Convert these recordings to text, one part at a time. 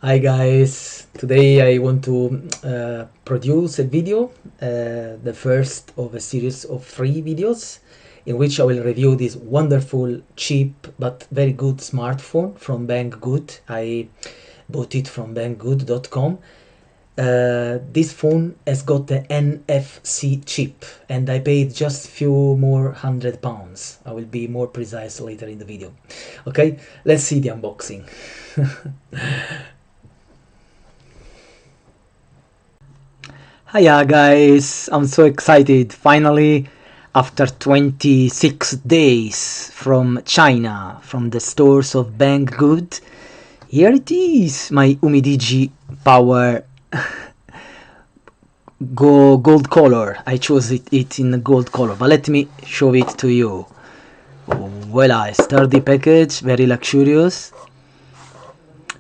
Hi guys, today I want to produce a video, the first of a series of 3 videos in which I will review this wonderful, cheap but very good smartphone from Banggood. I bought it from banggood.com. This phone has got the NFC chip and I paid just few more £100. I will be more precise later in the video. Okay, let's see the unboxing. Hiya guys, I'm so excited. Finally, after 26 days from China, from the stores of Banggood, here it is, my Umidigi Power gold color. I chose it in gold color, but let me show it to you. Voila, sturdy package, very luxurious.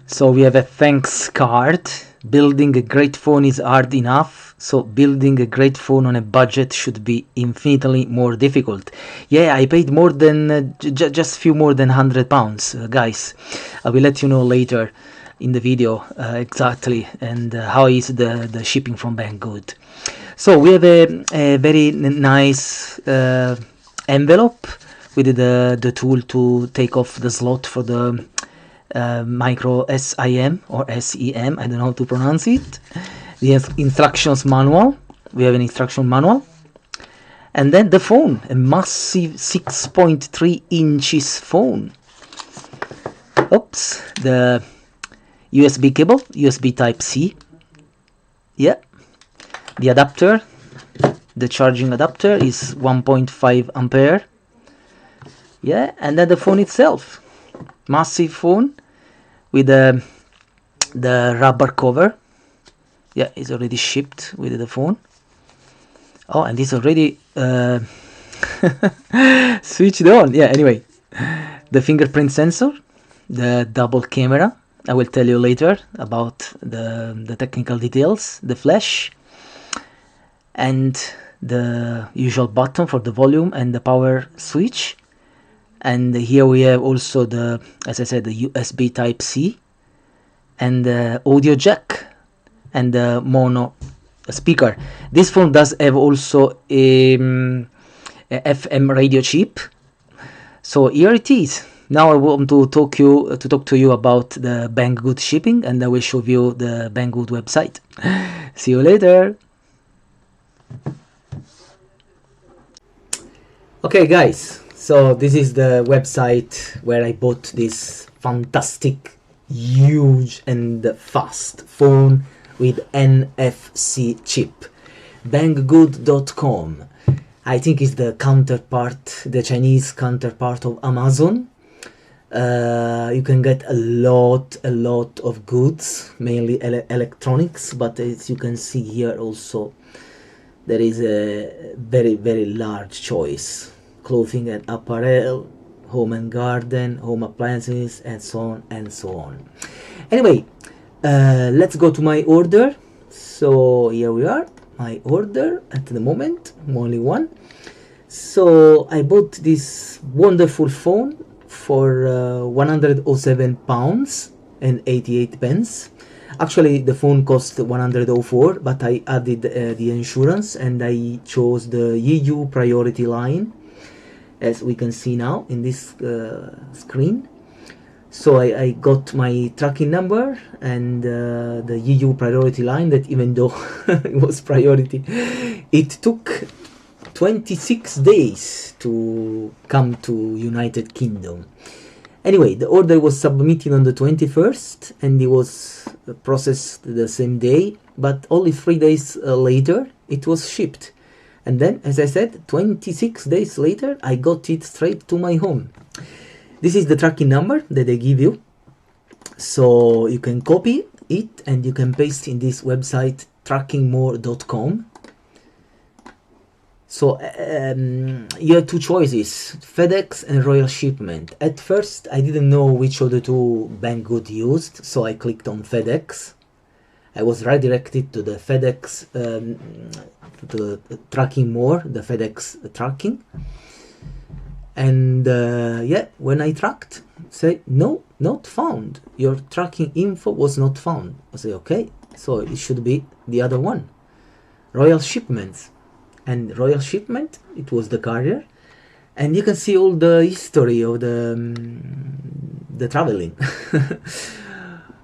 So we have a thanks card. Building a great phone is hard enough, so building a great phone on a budget should be infinitely more difficult. Yeah, I paid more than just few more than £100, guys. I will let you know later in the video exactly and how is the shipping from Banggood. So we have a very nice envelope with the tool to take off the slot for the micro SIM or SEM, I don't know how to pronounce it. The instructions manual, we have an instruction manual, and then the phone, a massive 6.3 inches phone. Oops, the USB cable, USB type C. Yeah, the adapter, the charging adapter is 1.5 ampere. Yeah, and then the phone itself, massive phone with the rubber cover. Yeah, it's already shipped with the phone. Oh, and it's already switched on. Yeah, anyway, the fingerprint sensor, the double camera. I will tell you later about the technical details, the flash, and the usual button for the volume and the power switch. And here we have also the, as I said, the USB type C and the audio jack and the mono speaker. This phone does have also a FM radio chip. So here it is. Now I want to talk to you about the Banggood shipping, and I will show you the Banggood website. See you later. Okay guys, so this is the website where I bought this fantastic, huge and fast phone with NFC chip. Banggood.com. I think it's the counterpart, the Chinese counterpart of Amazon. You can get a lot of goods, mainly electronics, but as you can see here also there is a very large choice: clothing and apparel, home and garden, home appliances, and so on and so on. Anyway, let's go to my order. So here we are, my order at the moment, only one. So I bought this wonderful phone for £107 and 88 pence. Actually, the phone cost 104, but I added the insurance and I chose the EU priority line, as we can see now in this screen. So I got my tracking number and the EU priority line, that even though it was priority, it took 26 days to come to United Kingdom. Anyway, the order was submitted on the 21st and it was processed the same day, but only 3 days later it was shipped. And then, as I said, 26 days later I got it straight to my home. This is the tracking number that they give you, so you can copy it and you can paste in this website trackingmore.com. So you have two choices: FedEx and Royal Shipment. At first I didn't know which of the two Banggood used, so I clicked on FedEx. I was redirected to the FedEx, to the Tracking More, the FedEx tracking. And yeah, when I tracked, say no, not found, your tracking info was not found. I say okay, so it should be the other one, Royal Shipments. And Royal Shipment, it was the carrier, and you can see all the history of the traveling.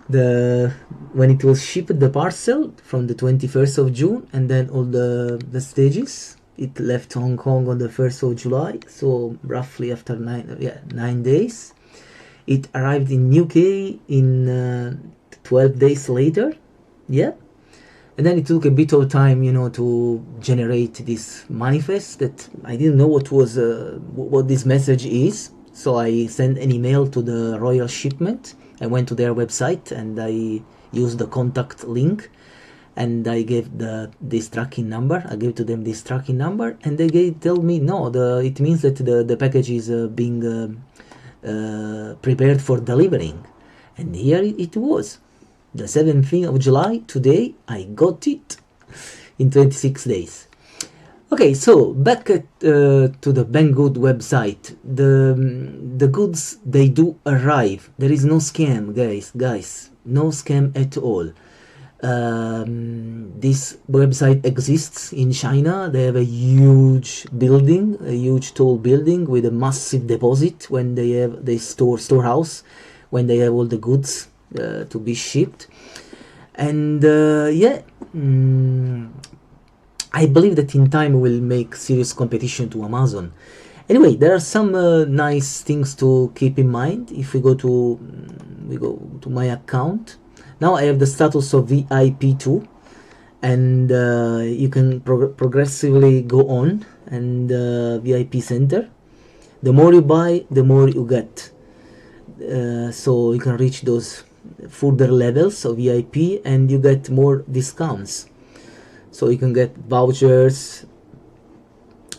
The when it was shipped, the parcel from the 21st of June, and then all the stages. It left Hong Kong on the 1st of July, so roughly after 9 days. It arrived in UK in 12 days later, yeah. And then it took a bit of time, you know, to generate this manifest that I didn't know what was what this message is. So I sent an email to the Royal Shipment. I went to their website and I used the contact link, and I gave this tracking number. I gave to them this tracking number, and they tell me no. It means that the package is being prepared for delivering, and here it was. The 17th of July, today, I got it in 26 days. Okay, so back to the Banggood website. The goods, they do arrive. There is no scam, guys, no scam at all. This website exists in China. They have a huge building, a huge tall building with a massive deposit when they have the storehouse, when they have all the goods to be shipped. And yeah, I believe that in time we'll make serious competition to Amazon. Anyway, there are some nice things to keep in mind. If we go to my account now, I have the status of VIP2, and you can progressively go on, and VIP center. The more you buy, the more you get. So you can reach those further levels of VIP, and you get more discounts. So you can get vouchers,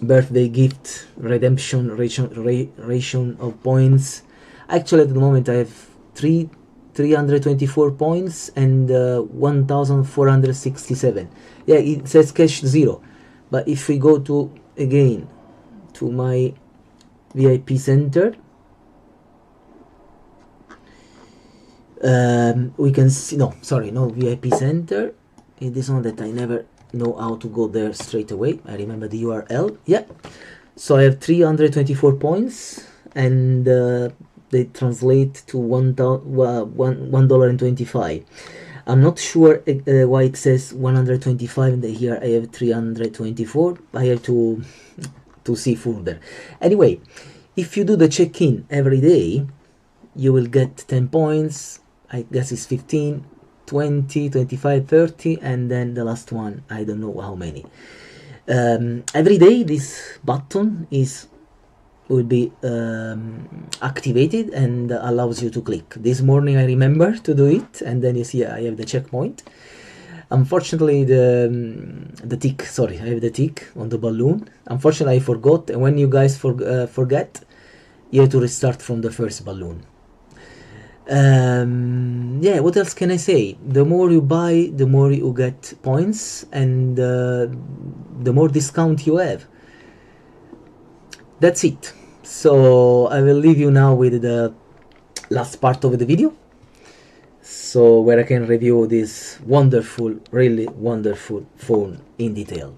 birthday gift, redemption, ration of points. Actually, at the moment I have 324 points and 1467. Yeah, it says cash 0, but if we go to again to my VIP center, we can see, no VIP center. It is one that I never know how to go there straight away. I remember the URL. Yeah, so I have 324 points, and they translate to $1.25. I'm not sure why it says 125 and here I have 324. I have to see further. Anyway, if you do the check-in every day, you will get 10 points. I guess it's 15, 20, 25, 30, and then the last one, I don't know how many. Every day this button will be activated and allows you to click. This morning I remember to do it, and then you see I have the checkpoint. Unfortunately, the tick, sorry, I have the tick on the balloon. Unfortunately, I forgot, and when you guys forget, you have to restart from the first balloon. Yeah, what else can I say? The more you buy, the more you get points, and the more discount you have. That's it. So I will leave you now with the last part of the video, so where I can review this wonderful, really wonderful phone in detail.